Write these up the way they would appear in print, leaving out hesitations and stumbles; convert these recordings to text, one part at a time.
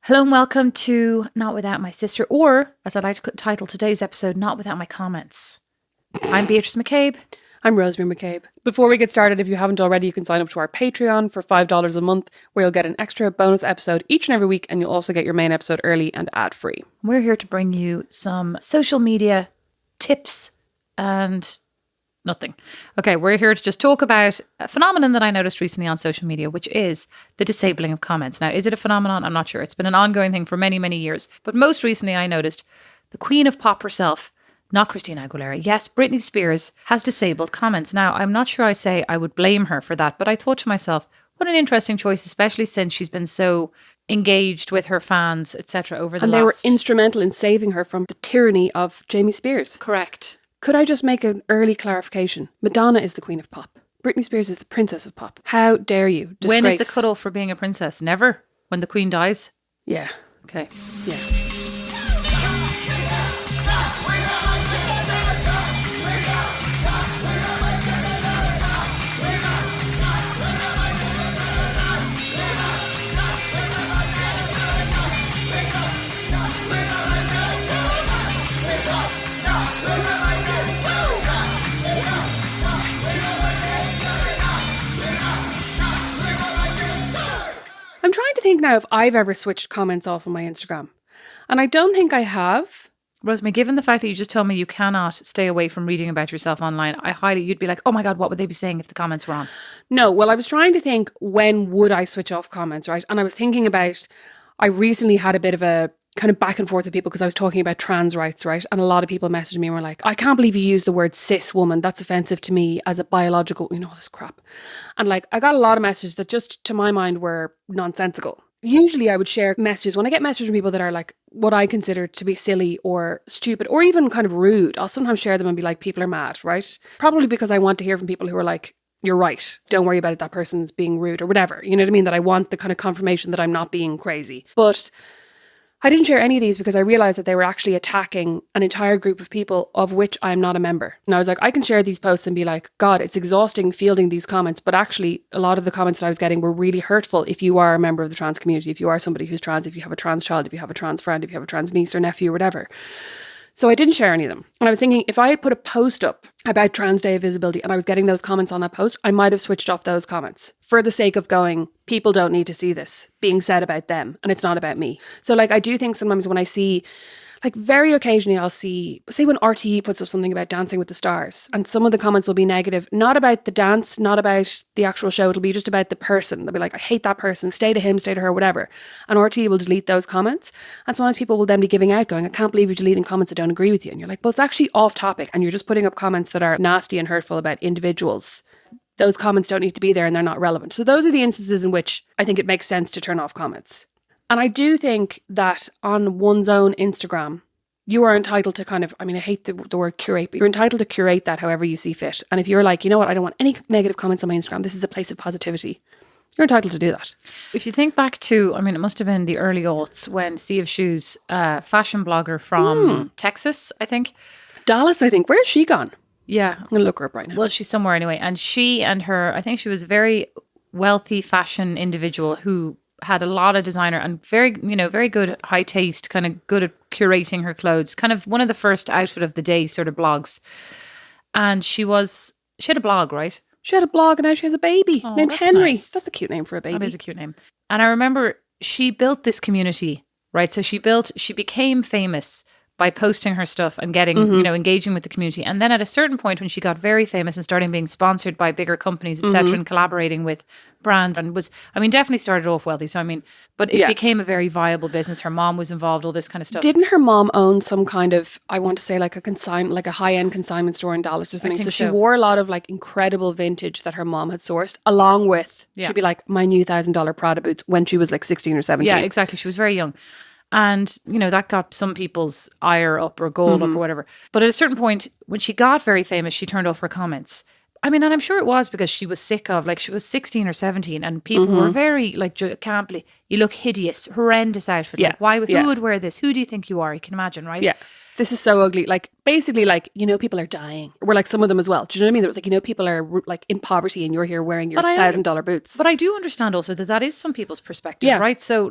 Hello and welcome to Not Without My Sister, or as I like to title today's episode, Not Without My Comments. I'm Beatrice McCabe. I'm Rosemary McCabe. Before we get started, if you haven't already, you can sign up to our Patreon for $5 a month, where you'll get an extra bonus episode each and every week, and you'll also get your main episode early and ad-free. We're here to bring you some social media tips and nothing. Okay, we're here to just talk about a phenomenon that I noticed recently on social media, which is the disabling of comments. Now, is it a phenomenon? I'm not sure. It's been an ongoing thing for many, many years. But most recently, I noticed the queen of pop herself, not Christina Aguilera. Yes, Britney Spears has disabled comments. Now, I'm not sure I'd say I would blame her for that, but I thought to myself, what an interesting choice, especially since she's been so engaged with her fans, etc. over the last... And they were instrumental in saving her from the tyranny of Jamie Spears. Correct. Could I just make an early clarification? Madonna is the queen of pop. Britney Spears is the princess of pop. How dare you disgrace... When is the cutoff for being a princess? Never? When the queen dies? Yeah. Okay. Yeah. I'm trying to think now if I've ever switched comments off on my Instagram. And I don't think I have. Rosemary, given the fact that you just told me you cannot stay away from reading about yourself online, you'd be like, oh my God, what would they be saying if the comments were on? No, well, I was trying to think, when would I switch off comments, right? And I was thinking about, I recently had a bit of a kind of back and forth with people because I was talking about trans rights, right? And a lot of people messaged me and were like, I can't believe you used the word cis woman. That's offensive to me as a biological, all this crap. And like, I got a lot of messages that just to my mind were nonsensical. Usually I would share messages when I get messages from people that are like what I consider to be silly or stupid or even kind of rude. I'll sometimes share them and be like, people are mad, right? Probably because I want to hear from people who are like, you're right. Don't worry about it. That person's being rude or whatever. You know what I mean? That I want the kind of confirmation that I'm not being crazy. But I didn't share any of these because I realized that they were actually attacking an entire group of people of which I'm not a member. And I was like, I can share these posts and be like, God, it's exhausting fielding these comments. But actually, a lot of the comments that I was getting were really hurtful if you are a member of the trans community, if you are somebody who's trans, if you have a trans child, if you have a trans friend, if you have a trans niece or nephew or whatever. So I didn't share any of them. And I was thinking, if I had put a post up about Trans Day of Visibility and I was getting those comments on that post, I might have switched off those comments for the sake of going, people don't need to see this being said about them and it's not about me. So like, I do think sometimes when I see, like very occasionally I'll see, say when RTE puts up something about Dancing with the Stars and some of the comments will be negative, not about the dance, not about the actual show, it'll be just about the person. They'll be like, I hate that person, stay to him, stay to her, whatever. And RTE will delete those comments. And sometimes people will then be giving out going, I can't believe you're deleting comments that don't agree with you. And you're like, well, it's actually off topic and you're just putting up comments that are nasty and hurtful about individuals. Those comments don't need to be there and they're not relevant. So those are the instances in which I think it makes sense to turn off comments. And I do think that on one's own Instagram, you are entitled to kind of, I hate the word curate, but you're entitled to curate that however you see fit. And if you're like, you know what, I don't want any negative comments on my Instagram, this is a place of positivity, you're entitled to do that. If you think back to, it must have been the early aughts when Sea of Shoes, fashion blogger from Texas, I think. Dallas, I think. Where's she gone? Yeah. I'm going to look her up right now. Well, she's somewhere anyway. And she and her, I think she was a very wealthy fashion individual who had a lot of designer and very good high taste, kind of good at curating her clothes, kind of one of the first outfit of the day sort of blogs. And she had a blog, right? She had a blog and now she has a baby named Henry. Nice. That's a cute name for a baby. That is a cute name. And I remember she built this community, right? So she became famous by posting her stuff and getting, engaging with the community. And then at a certain point when she got very famous and started being sponsored by bigger companies, etc., and collaborating with brands and definitely started off wealthy. So, but it became a very viable business. Her mom was involved, all this kind of stuff. Didn't her mom own some kind of, I want to say like a high-end consignment store in Dallas or something? So she wore a lot of like incredible vintage that her mom had sourced along with, she'd be like, my new $1,000 Prada boots when she was like 16 or 17. Yeah, exactly. She was very young. And, that got some people's ire up or gold up or whatever. But at a certain point, when she got very famous, she turned off her comments. And I'm sure it was because she was sick of, she was 16 or 17 and people were very, can't believe, you look hideous, horrendous outfit. Yeah. Who would wear this? Who do you think you are? You can imagine, right? Yeah. This is so ugly. Basically, people are dying. Or some of them as well. Do you know what I mean? There was people are in poverty and you're here wearing your $1,000 boots. But I do understand also that is some people's perspective, right? So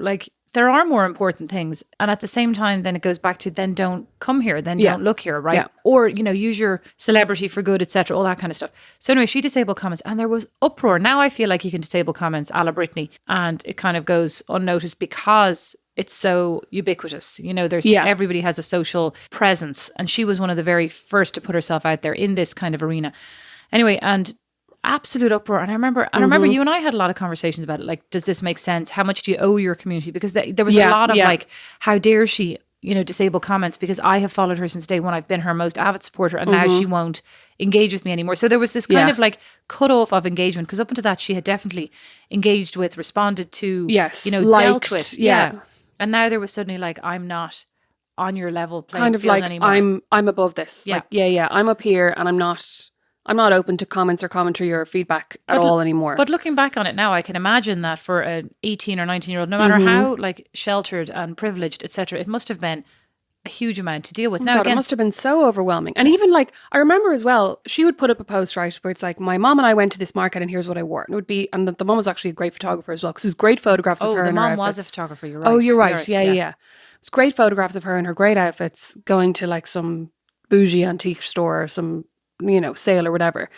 there are more important things. And at the same time, then it goes back to then don't come here, then don't look here, right? Yeah. Or, use your celebrity for good, etc., all that kind of stuff. So anyway, she disabled comments and there was uproar. Now I feel like you can disable comments a la Britney and it kind of goes unnoticed because it's so ubiquitous. Everybody has a social presence and she was one of the very first to put herself out there in this kind of arena. Anyway, and absolute uproar. And I remember you and I had a lot of conversations about it. Like, does this make sense? How much do you owe your community? Because there was a lot of like, how dare she, disable comments, because I have followed her since day one. I've been her most avid supporter and now she won't engage with me anymore. So there was this kind of like cut off of engagement, because up until that she had definitely engaged with, responded to, dealt with. Yeah. And now there was suddenly like, I'm not on your level playing kind of field like anymore. I'm above this. Yeah. Like, I'm up here and I'm not open to comments or commentary or feedback at all anymore. But looking back on it now, I can imagine that for an 18 or 19-year-old, no matter how like sheltered and privileged, etc., it must have been a huge amount to deal with. Now, God, it must have been so overwhelming. And even like, I remember as well, she would put up a post, right, where it's like, my mom and I went to this market and here's what I wore. And it would be, and the mom was actually a great photographer as well, because it was great photographs of her. The and her mom was a outfits. photographer, you're right. Oh, you're right. Yeah. It's great photographs of her and her great outfits going to like some bougie antique store or some, sale or whatever.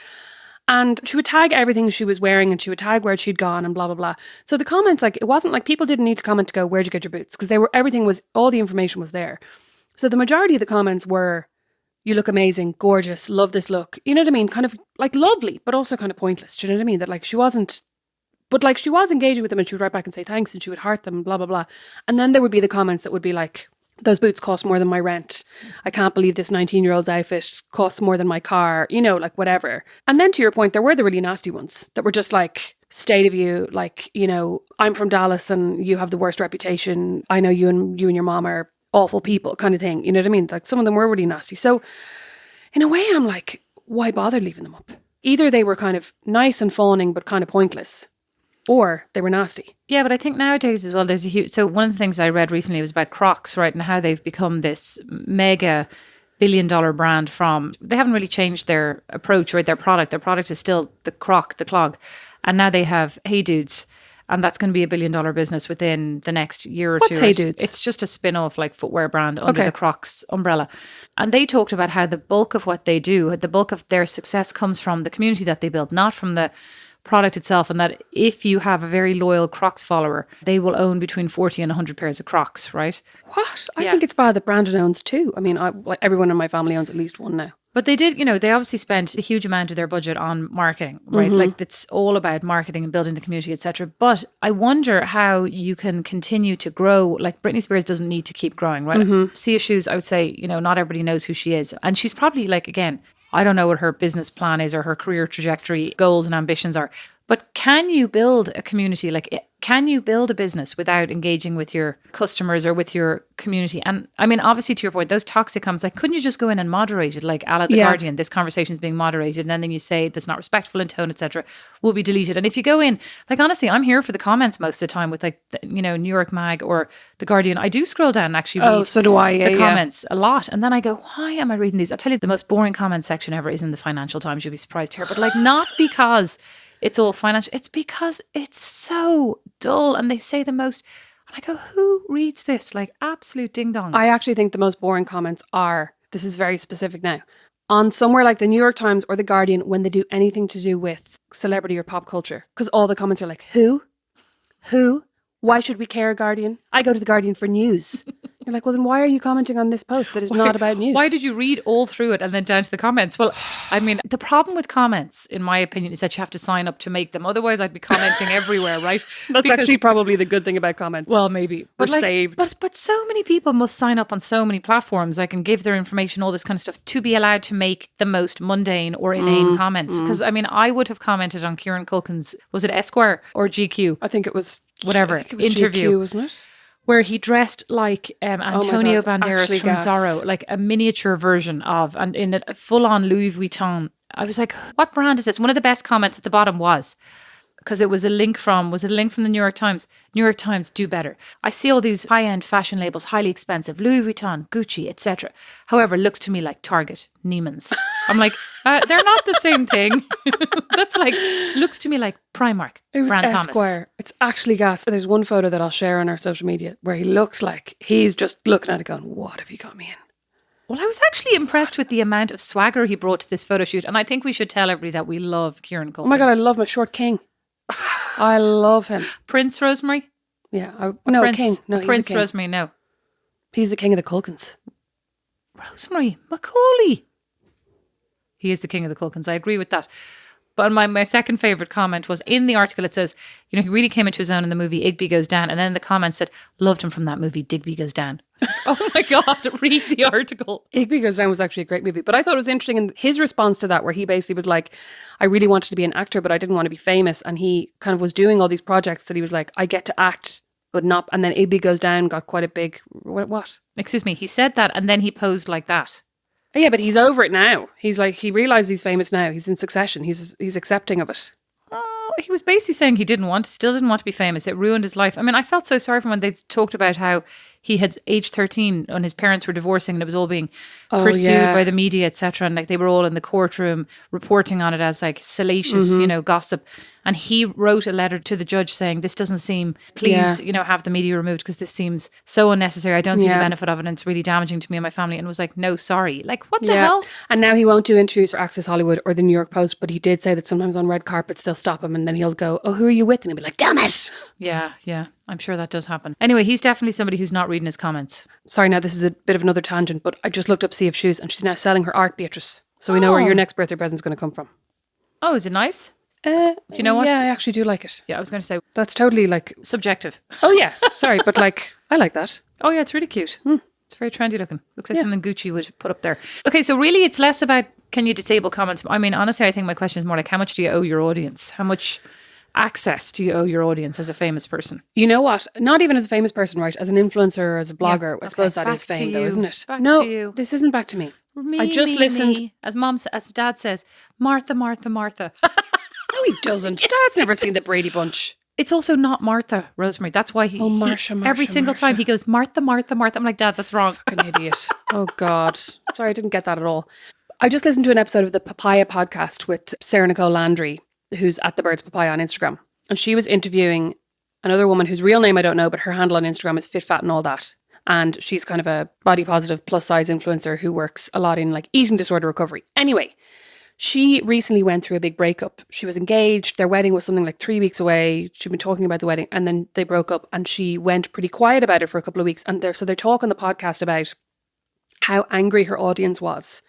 And she would tag everything she was wearing and she would tag where she'd gone and blah, blah, blah. So the comments, like, it wasn't like people didn't need to comment to go, where'd you get your boots? Because all the information was there. So the majority of the comments were, you look amazing, gorgeous, love this look. You know what I mean? Kind of like lovely, but also kind of pointless. Do you know what I mean? That like she was engaging with them and she would write back and say thanks and she would heart them, blah, blah, blah. And then there would be the comments that would be like, those boots cost more than my rent. I can't believe this 19-year-old's outfit costs more than my car, like whatever. And then to your point, there were the really nasty ones that were just like, state of you, like, I'm from Dallas and you have the worst reputation. I know you and your mom are awful people kind of thing. You know what I mean? Like some of them were really nasty. So in a way, I'm like, why bother leaving them up? Either they were kind of nice and fawning, but kind of pointless, or they were nasty. Yeah, but I think nowadays as well, there's a huge... So one of the things I read recently was about Crocs, right? And how they've become this mega billion-dollar brand from... They haven't really changed their approach, right? Their product. Their product is still the Croc, the clog. And now they have Hey Dudes. And that's going to be $1 billion business within the next year or two. What's Hey Dudes? It's just a spin-off like footwear brand under the Crocs umbrella. And they talked about how the bulk of what they do, the bulk of their success comes from the community that they build, not from the product itself. And that if you have a very loyal Crocs follower, they will own between 40 and 100 pairs of Crocs, right? What? I think it's bad that Brandon owns two. I mean, like everyone in my family owns at least one now. But they did, they obviously spent a huge amount of their budget on marketing, right? Like it's all about marketing and building the community, etc. But I wonder how you can continue to grow. Like Britney Spears doesn't need to keep growing, right? Sia Shoes, I would say, not everybody knows who she is. And she's probably like, again, I don't know what her business plan is or her career trajectory, goals and ambitions are. But can you build a community? Like, can you build a business without engaging with your customers or with your community? And I mean, obviously, to your point, those toxic comments, like, couldn't you just go in and moderate it? Like, a la The Guardian, this conversation is being moderated. And then you say that's not respectful in tone, etc., will be deleted. And if you go in, like, honestly, I'm here for the comments most of the time with, like, New York Mag or The Guardian. I do scroll down and actually read so do I, the comments a lot. And then I go, why am I reading these? I'll tell you, the most boring comment section ever is in the Financial Times. You'll be surprised here. But, like, not because it's all financial. It's because it's so dull and they say the most. And I go, who reads this? Like absolute ding-dongs. I actually think the most boring comments are, this is very specific now, on somewhere like the New York Times or The Guardian when they do anything to do with celebrity or pop culture. Because all the comments are like, who? Who? Why should we care, Guardian? I go to The Guardian for news. You're like, well, then why are you commenting on this post that is not about news? Why did you read all through it and then down to the comments? Well, I mean, the problem with comments, in my opinion, is that you have to sign up to make them. Otherwise, I'd be commenting everywhere, right? That's actually probably the good thing about comments. Well, maybe. We're saved. But so many people must sign up on so many platforms, like, and give their information, all this kind of stuff, to be allowed to make the most mundane or inane comments. Because, I mean, I would have commented on Kieran Culkin's, was it Esquire or GQ? I think it was... Whatever, I think it was interview. GQ, wasn't it? Where he dressed like Antonio Banderas from gas. Zorro, like a miniature version of, and in a full-on Louis Vuitton. I was like, what brand is this? One of the best comments at the bottom was, because it was a link from the New York Times? New York Times, do better. I see all these high-end fashion labels, highly expensive, Louis Vuitton, Gucci, etc. However, looks to me like Target, Neiman's. I'm like, they're not the same thing. That's like, looks to me like Primark, It was Brand Esquire. Thomas. It's actually gas. There's one photo that I'll share on our social media where he looks like he's just looking at it going, what have you got me in? Well, I was actually impressed with the amount of swagger he brought to this photo shoot. And I think we should tell everybody that we love Kieran Culkin. Oh my God, I love my short king. I love him. Prince Rosemary? Yeah. Prince, king. No, he's Prince the king. Rosemary, no. He's the king of the Culkins. Rosemary, Macaulay. He is the king of the Culkins. I agree with that. But my second favourite comment was in the article, it says, he really came into his own in the movie Igby Goes Down. And then the comment said, loved him from that movie, Digby Goes Down. I was like, oh my God, read the article. Igby Goes Down was actually a great movie. But I thought it was interesting in his response to that, where he basically was like, I really wanted to be an actor, but I didn't want to be famous. And he kind of was doing all these projects that he was like, I get to act, but not. And then Igby Goes Down got quite a big, what? Excuse me, he said that and then he posed like that. Oh, yeah, but he's over it now. He's like, he realised he's famous now. He's in Succession. He's accepting of it. Oh, he was basically saying he still didn't want to be famous. It ruined his life. I mean, I felt so sorry for him when they talked about how he had age 13 when his parents were divorcing and it was all being pursued by the media, etc. And like they were all in the courtroom reporting on it as like salacious, gossip. And he wrote a letter to the judge saying, this doesn't seem, please, have the media removed because this seems so unnecessary. I don't see the benefit of it and it's really damaging to me and my family. And was like, no, sorry. Like, what the hell? And now he won't do interviews for Access Hollywood or the New York Post, but he did say that sometimes on red carpets they'll stop him and then he'll go, oh, who are you with? And he'll be like, damn it. Yeah. I'm sure that does happen. Anyway, he's definitely somebody who's not reading his comments. Sorry, now this is a bit of another tangent, but I just looked up Sea of Shoes and she's now selling her art, Beatrice. So we know where your next birthday present's going to come from. Oh, is it nice? You know what? Yeah, I actually do like it. Yeah, I was going to say That's totally like, subjective. oh yeah, sorry, but like, I like that. Oh yeah, it's really cute. It's very trendy looking. Looks like something Gucci would put up there. Okay, so really it's less about can you disable comments. I mean, honestly, I think my question is more like how much do you owe your audience? How much access do you owe your audience as a famous person? You know what? Not even as a famous person, right? As an influencer or as a blogger, I suppose that is fame though, isn't it? No, this isn't back to me. I just listened. Me. As dad says, Martha, Martha, Martha. No, he doesn't. Dad's never seen the Brady Bunch. It's also not Martha, Rosemary. That's why Marsha, every single time he goes, Martha, Martha, Martha. I'm like, Dad, that's wrong. Fucking idiot. Oh, God. Sorry, I didn't get that at all. I just listened to an episode of the Papaya podcast with Sarah Nicole Landry, who's at the Birds Papaya on Instagram. And she was interviewing another woman whose real name I don't know, but her handle on Instagram is Fit, Fat and all that. And she's kind of a body positive plus size influencer who works a lot in like eating disorder recovery. Anyway, she recently went through a big breakup. She was engaged. Their wedding was something like 3 weeks away. She'd been talking about the wedding and then they broke up and she went pretty quiet about it for a couple of weeks. And they're talking on the podcast about how angry her audience was.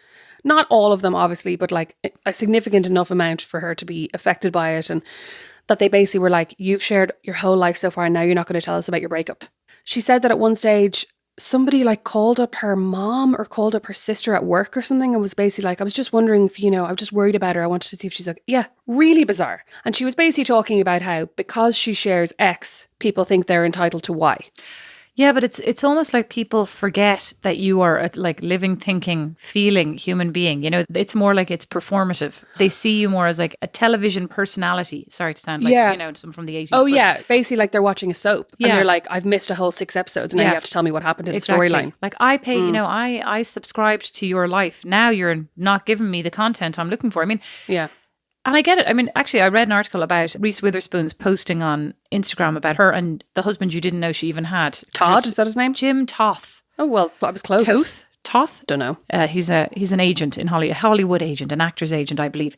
Not all of them, obviously, but like a significant enough amount for her to be affected by it. And that they basically were like, you've shared your whole life so far and now you're not going to tell us about your breakup. She said that at one stage, somebody like called up her mom or called up her sister at work or something and was basically like, I was just wondering if, I was just worried about her. I wanted to see if she's like, yeah, really bizarre. And she was basically talking about how because she shares X, people think they're entitled to Y. Yeah, but it's almost like people forget that you are a like living, thinking, feeling human being. It's more like it's performative. They see you more as like a television personality. Sorry to sound like, some from the 80s. Oh, yeah. Basically like they're watching a soap. Yeah. And they're like, I've missed a whole 6 episodes. Now you have to tell me what happened in the storyline. Like I pay, I subscribed to your life. Now you're not giving me the content I'm looking for. I mean, yeah. And I get it. I mean, actually, I read an article about Reese Witherspoon's posting on Instagram about her and the husband you didn't know she even had. Todd, is that his name? Jim Toth. Oh, well, I was close. Toth? Don't know. He's an agent in Hollywood, a Hollywood agent, an actor's agent, I believe.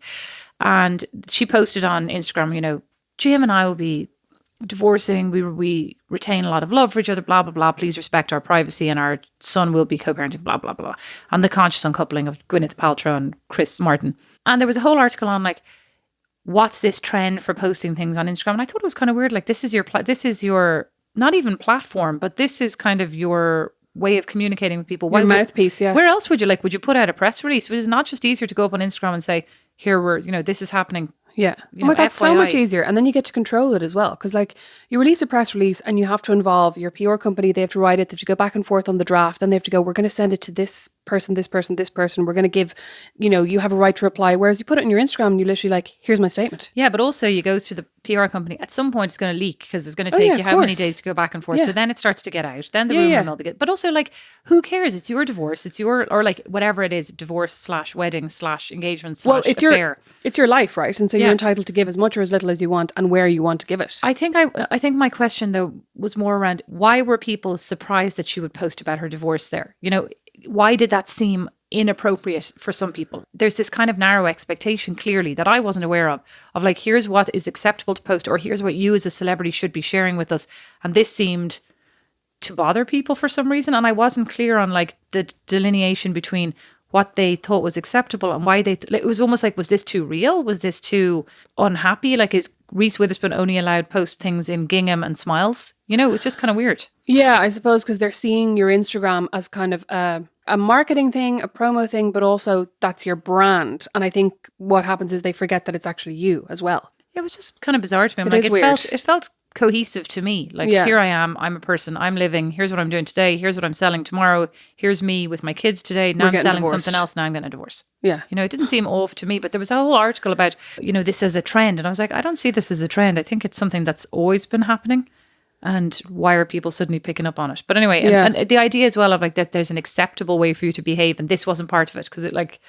And she posted on Instagram, Jim and I will be divorcing. We retain a lot of love for each other, blah, blah, blah. Please respect our privacy and our son will be co-parenting, blah, blah, blah. And the conscious uncoupling of Gwyneth Paltrow and Chris Martin. And there was a whole article on like, what's this trend for posting things on Instagram? And I thought it was kind of weird. Like this is your not even platform, but this is kind of your way of communicating with people. Your mouthpiece, yeah. Where else would you put out a press release? It is not just easier to go up on Instagram and say, here this is happening. Yeah. Oh my God, so much easier. And then you get to control it as well. Because like you release a press release and you have to involve your PR company. They have to write it. They have to go back and forth on the draft. Then they have to go, we're going to send it to this person, this person, this person. We're going to give, you have a right to reply. Whereas you put it on your Instagram and you literally like, here's my statement. Yeah, but also you go to the PR company. At some point, it's going to leak because it's going to take you how many days to go back and forth. Yeah. So then it starts to get out. Then the rumor will begin. But also, like, who cares? It's your divorce. It's your, or like whatever it is, divorce / wedding / engagement / affair. It's your life, right? And so you're entitled to give as much or as little as you want and where you want to give it. I think my question though was more around why were people surprised that she would post about her divorce there? Why did that seem inappropriate for some people? There's this kind of narrow expectation clearly that I wasn't aware of like, here's what is acceptable to post, or here's what you as a celebrity should be sharing with us. And this seemed to bother people for some reason. And I wasn't clear on like the delineation between what they thought was acceptable and why it was almost like, was this too real? Was this too unhappy? Like, is Reese Witherspoon only allowed post things in gingham and smiles? It was just kind of weird. Yeah, I suppose because they're seeing your Instagram as kind of a marketing thing, a promo thing, but also that's your brand. And I think what happens is they forget that it's actually you as well. It was just kind of bizarre to me. It felt cohesive to me. Like, here I am, I'm a person, I'm living, here's what I'm doing today, here's what I'm selling tomorrow, here's me with my kids today, now I'm selling something else, now I'm getting a divorce. Yeah. It didn't seem off to me, but there was a whole article about, this as a trend. And I was like, I don't see this as a trend. I think it's something that's always been happening. And why are people suddenly picking up on it? But anyway, and the idea as well of like that there's an acceptable way for you to behave, and this wasn't part of it because it like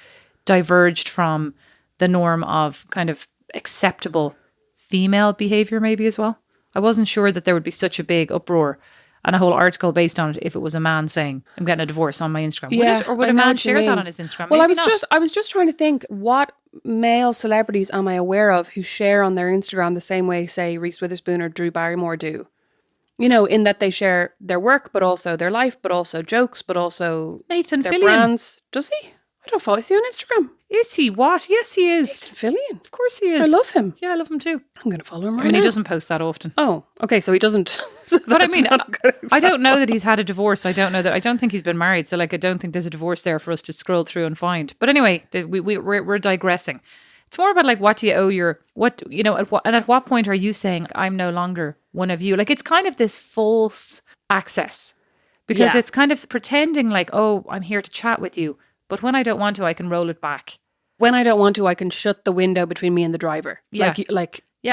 diverged from the norm of kind of acceptable female behavior maybe as well. I wasn't sure that there would be such a big uproar and a whole article based on it if it was a man saying, I'm getting a divorce on my Instagram. Would a man share that on his Instagram? Well, I was just trying to think, what male celebrities am I aware of who share on their Instagram the same way, say, Reese Witherspoon or Drew Barrymore do? In that they share their work, but also their life, but also jokes, but also Nathan their Fillion. Brands. Does he? I don't follow. Is he on Instagram? Is he? What? Yes, he is. Nathan Fillion. Of course he is. I love him. Yeah, I love him too. I'm going to follow him right now. I mean, he doesn't post that often. Oh, okay. So he doesn't. But I mean, I don't know that he's had a divorce. I don't think he's been married. So like, I don't think there's a divorce there for us to scroll through and find. But anyway, we're digressing. It's more about like, what do you owe at what point are you saying, I'm no longer one of you? Like, it's kind of this false access because it's kind of pretending like, oh, I'm here to chat with you. But when I don't want to, I can roll it back. When I don't want to, I can shut the window between me and the driver. Yeah.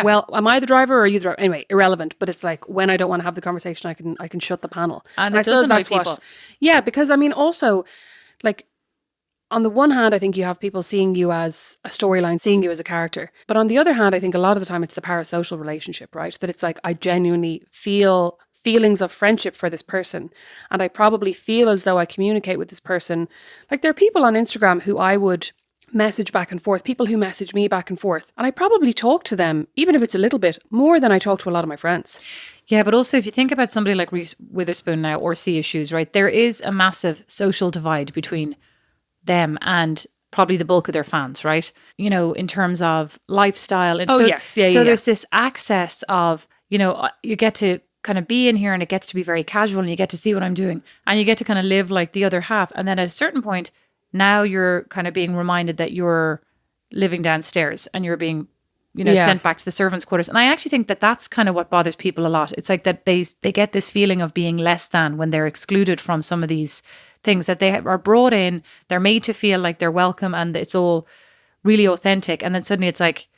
Well, am I the driver or are you the driver? Anyway, irrelevant. But it's like, when I don't want to have the conversation, I can shut the panel. And it does annoy people. Yeah, because I mean, also, like, on the one hand, I think you have people seeing you as a storyline, seeing you as a character. But on the other hand, I think a lot of the time it's the parasocial relationship, right? That it's like, I genuinely feel feelings of friendship for this person. And I probably feel as though I communicate with this person. Like, there are people on Instagram who I would message back and forth, people who message me back and forth. And I probably talk to them, even if it's a little bit, more than I talk to a lot of my friends. Yeah, but also if you think about somebody like Reese Witherspoon now, or See Issues, right? There is a massive social divide between them and probably the bulk of their fans, right? In terms of lifestyle. And so there's this access of, you get to kind of be in here and it gets to be very casual and you get to see what I'm doing and you get to kind of live like the other half. And then at a certain point, now you're kind of being reminded that you're living downstairs and you're being, sent back to the servants' quarters. And I actually think that that's kind of what bothers people a lot. It's like that they get this feeling of being less than when they're excluded from some of these things that they are brought in. They're made to feel like they're welcome and it's all really authentic. And then suddenly it's like,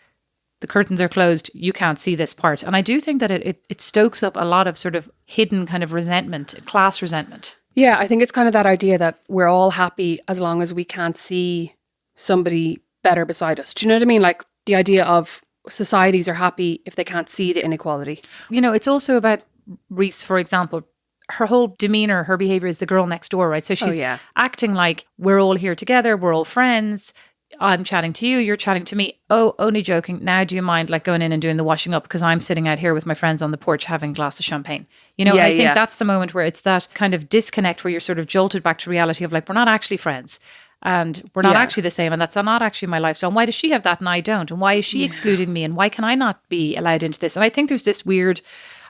the curtains are closed, you can't see this part. And I do think that it stokes up a lot of sort of hidden kind of resentment, class resentment. Yeah, I think it's kind of that idea that we're all happy as long as we can't see somebody better beside us. Do you know what I mean? Like the idea of societies are happy if they can't see the inequality. It's also about Reese, for example. Her whole demeanor, her behavior is the girl next door, right? So she's acting like we're all here together, we're all friends. I'm chatting to you, you're chatting to me. Oh, only joking. Now do you mind like going in and doing the washing up because I'm sitting out here with my friends on the porch having a glass of champagne? I think that's the moment where it's that kind of disconnect where you're sort of jolted back to reality of like, we're not actually friends and we're not actually the same and that's not actually my lifestyle. And why does she have that and I don't? And why is she excluding me? And why can I not be allowed into this? And I think there's this weird,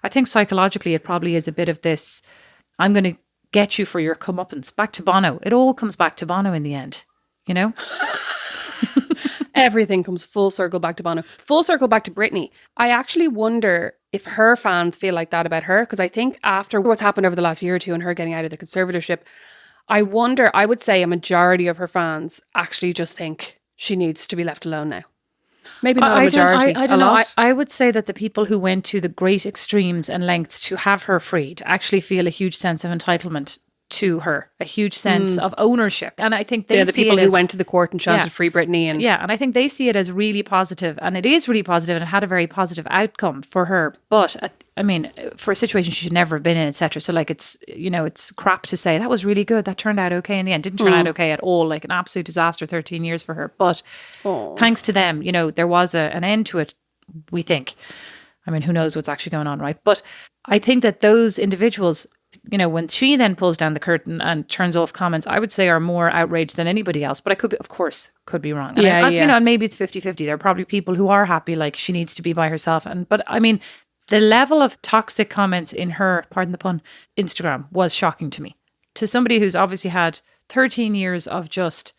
I think psychologically it probably is a bit of this, I'm going to get you for your comeuppance. Back to Bono. It all comes back to Bono in the end, Everything comes full circle back to Bono. Full circle back to Britney. I actually wonder if her fans feel like that about her, because I think after what's happened over the last year or two and her getting out of the conservatorship, I wonder, I would say a majority of her fans actually just think she needs to be left alone now. Maybe not a majority. I don't know. I would say that the people who went to the great extremes and lengths to have her freed actually feel a huge sense of entitlement to her, a huge sense of ownership. And I think they the see people it who as, went to the court and chanted Free Britney. And and I think they see it as really positive, and it is really positive, and it had a very positive outcome for her. But I mean, for a situation she should never have been in, etc. So like, it's, you know, it's crap to say that was really good, that turned out okay in the end. Didn't turn out okay at all, like an absolute disaster, 13 years for her. But thanks to them, you know, there was an end to it, we think. I mean, who knows what's actually going on, right? But I think that those individuals, you know, when she then pulls down the curtain and turns off comments, I would say are more outraged than anybody else. But I could be, of course, could be wrong. And you know, and maybe it's 50-50. There are probably people who are happy, like she needs to be by herself. But I mean, the level of toxic comments in her, pardon the pun, Instagram was shocking to me. To somebody who's obviously had 13 years of just,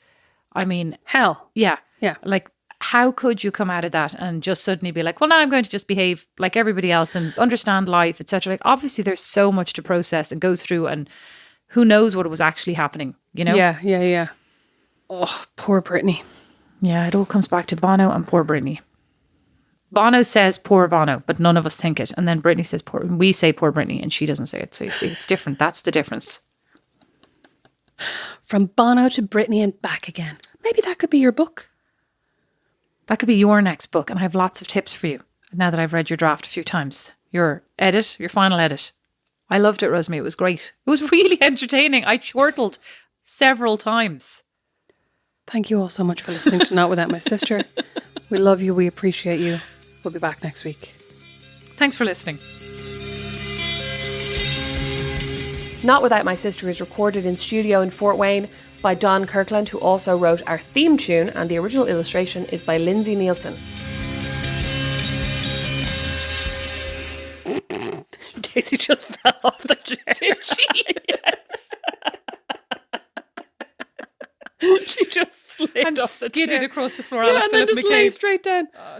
I mean, hell. Yeah. Yeah. Like, how could you come out of that and just suddenly be like, well, now I'm going to just behave like everybody else and understand life, etc. Like, obviously there's so much to process and go through, and who knows what was actually happening, you know? Yeah. Oh, poor Britney. Yeah, it all comes back to Bono and poor Britney. Bono says poor Bono, but none of us think it. And then Britney says poor, we say poor Britney, and she doesn't say it. So you see, it's different. That's the difference. From Bono to Britney and back again. Maybe that could be your book. That could be your next book, and I have lots of tips for you now that I've read your draft a few times. Your final edit. I loved it, Rosemary. It was great. It was really entertaining. I chortled several times. Thank you all so much for listening to Not Without My Sister. We love you. We appreciate you. We'll be back next week. Thanks for listening. Not Without My Sister is recorded in studio in Fort Wayne by Don Kirkland, who also wrote our theme tune, and the original illustration is by Lindsay Neilson. Daisy just fell off the chair. Did she? Yes. She just slid And off the skidded chair. across the floor. Yeah, and then just lay straight down. Oh,